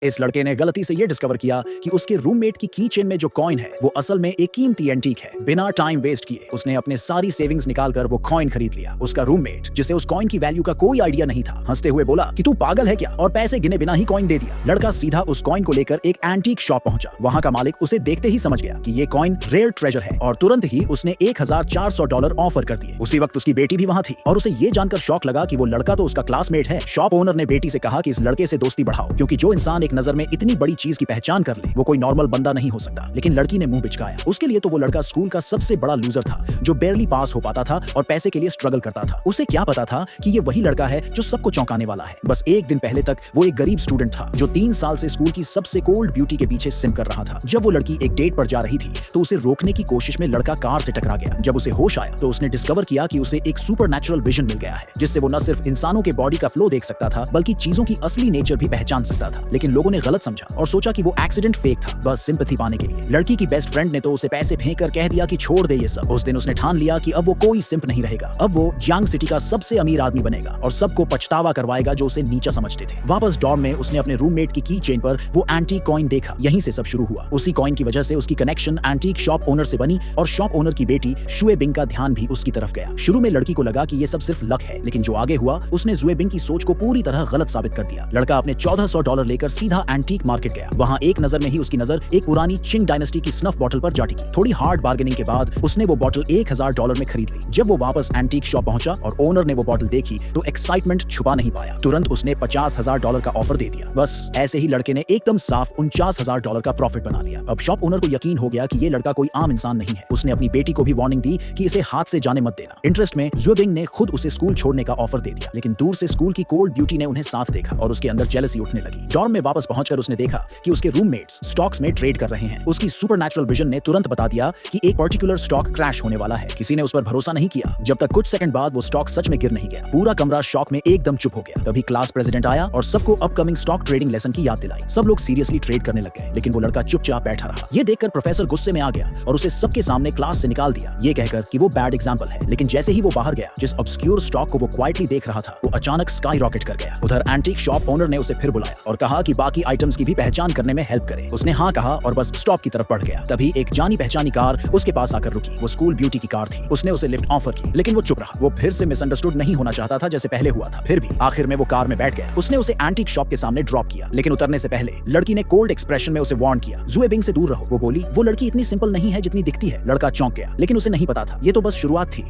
इस लड़के ने गलती से ये डिस्कवर किया कि उसके रूममेट की की चेन में जो कॉइन है वो असल में एक कीमती एंटीक है। बिना टाइम वेस्ट किए उसने अपने सारी सेविंग्स निकालकर वो कॉइन खरीद लिया। उसका रूममेट, जिसे उस कॉइन की वैल्यू का कोई आइडिया नहीं था, हंसते हुए बोला कि तू पागल है क्या, और पैसे गिने बिना ही कॉइन दे दिया। लड़का सीधा उस कॉइन को लेकर एक एंटीक शॉप पहुंचा। वहां का मालिक उसे देखते ही समझ गया कि ये कॉइन रेयर ट्रेजर है और तुरंत ही उसने $1400 ऑफर कर दिए। उसी वक्त उसकी बेटी भी वहां थी और उसे ये जानकर शौक लगा कि वो लड़का तो उसका क्लासमेट है। शॉप ओनर ने बेटी से कहा कि इस लड़के से दोस्ती बढ़ाओ, क्योंकि जो इंसान एक नजर में इतनी बड़ी चीज की पहचान कर ले वो कोई नॉर्मल बंदा नहीं हो सकता। लेकिन लड़की ने मुंह बिचकाया। उसके लिए तो वो लड़का स्कूल का सबसे बड़ा लूजर था, जो बेयरली पास हो पाता था और पैसे के लिए स्ट्रगल करता था। उसे क्या पता था कि ये वही लड़का है जो सबको चौंकाने वाला है। बस एक दिन पहले तक वो एक गरीब स्टूडेंट था जो 3 साल से स्कूल की सबसे कोल्ड ब्यूटी के पीछे सिम कर रहा था। जब वो लड़की एक डेट पर जा रही थी तो उसे रोकने की कोशिश में लड़का कार से टकरा गया। जब उसे होश आया तो उसने डिस्कवर किया कि उसे एक सुपरनैचुरल विजन मिल गया है, जिससे वो न सिर्फ इंसानों के बॉडी का फ्लो देख सकता था बल्कि चीजों की असली नेचर भी पहचान सकता था। लेकिन लोगों ने गलत समझा और सोचा कि वो एक्सीडेंट फेक था, बस सिंपैथी पाने के लिए। लड़की की बेस्ट फ्रेंड ने तो उसे पैसे फेंक कर कह दिया कि छोड़ दे ये सब। उस दिन उसने ठान लिया कि अब वो कोई सिंप नहीं रहेगा। अब वो जियांग सिटी का सबसे अमीर आदमी बनेगा और सबको पछतावा करवाएगा जो उसे नीचा समझते थे। वापस डॉर्म में उसने अपने रूममेट की चेन पर वो एंटीक कॉइन देखा। यहीं से सब शुरू हुआ। उसी कॉइन की वजह से उसकी कनेक्शन एंटीक शॉप ओनर से बनी और शॉप ओनर की बेटी शुए बिंग का ध्यान भी उसकी तरफ गया। शुरू में लड़की को लगा कि ये सब सिर्फ लक है, लेकिन जो आगे हुआ उसने जुए बिंग की सोच को पूरी तरह गलत साबित कर दिया। लड़का अपने $1400 लेकर सीधा एंटीक मार्केट गया। वहां एक नजर में ही उसकी नजर एक पुरानी चिंग डायनेस्टी की स्नफ बॉटल पर जा टिकी। थोड़ी हार्ड बार्गेनिंग के बाद उसने वो बॉटल $1000 में खरीद ली। जब वो वापस एंटीक शॉप पहुंचा और ओनर ने वो बॉटल देखी तो एक्साइटमेंट छुपा नहीं पाया। तुरंत उसने $50,000 का ऑफर दे दिया। बस ऐसे ही लड़के ने एकदम साफ $49,000 का प्रॉफिट बना लिया। अब शॉप ओनर को यकीन हो गया कि ये लड़का कोई आम इंसान नहीं है। उसने अपनी बेटी को भी वार्निंग दी कि इसे हाथ से जाने मत देना। इंटरेस्ट में जुएबिंग ने खुद उसे स्कूल छोड़ने का ऑफर दे दिया, लेकिन दूर से स्कूल की कोल्ड ब्यूटी ने उन्हें साथ देखा और उसके अंदर जेलसी उठने लगी। डॉर्म में वापस पहुंचकर उसने देखा कि उसके रूममेट्स स्टॉक्स में ट्रेड कर रहे हैं। उसकी सुपरनैचुरल विजन ने तुरंत बता दिया कि एक पर्टिकुलर स्टॉक क्रैश होने वाला है। किसी ने उस पर भरोसा नहीं किया जब तक कुछ सेकंड बाद वो स्टॉक सच में गिर नहीं गया। पूरा कमरा शॉक में एकदम चुप हो गया। तभी क्लास प्रेसिडेंट आया और सबको अपकमिंग स्टॉक ट्रेडिंग लेसन की याद दिलाई। सब लोग सीरियसली ट्रेड करने लग गए, लेकिन वो लड़का चुपचाप बैठा रहा। ये देखकर प्रोफेसर गुस्से में आ गया और उसे सबके सामने क्लास से निकाल दिया, ये कहकर कि वो बैड एग्जांपल है। लेकिन जैसे ही वो बाहर गया, जिस ऑब्सक्यूर स्टॉक को वो क्वाइटली देख रहा था वो अचानक स्काई रॉकेट कर गया। उधर एंटीक शॉप ओनर ने उसे फिर बुलाया और कहा कि बाकी आइटम्स की भी पहचान करने में हेल्प करे। उसने हाँ कहा और बस स्टॉप की तरफ बढ़ गया। तभी एक जानी पहचानी कार उसके पास आकर रुकी। वो स्कूल ब्यूटी की कार थी। उसने उसे लिफ्ट ऑफर की, लेकिन वो चुप रहा। वो फिर से मिसअंडरस्टूड नहीं होना चाहता था जैसे पहले हुआ था। फिर भी आखिर में वो कार में बैठ गया। उसने उसे एंटीक शॉप के सामने ड्रॉप किया, लेकिन उतरने से पहले लड़की ने कोल्ड एक्सप्रेशन में उसे वार्न किया, जुएबिंग से दूर रहो। वो बोली, वो लड़की इतनी सिंपल नहीं है जितनी दिखती है। लड़का चौंक गया, लेकिन उसे नहीं पता था ये तो बस शुरुआत थी।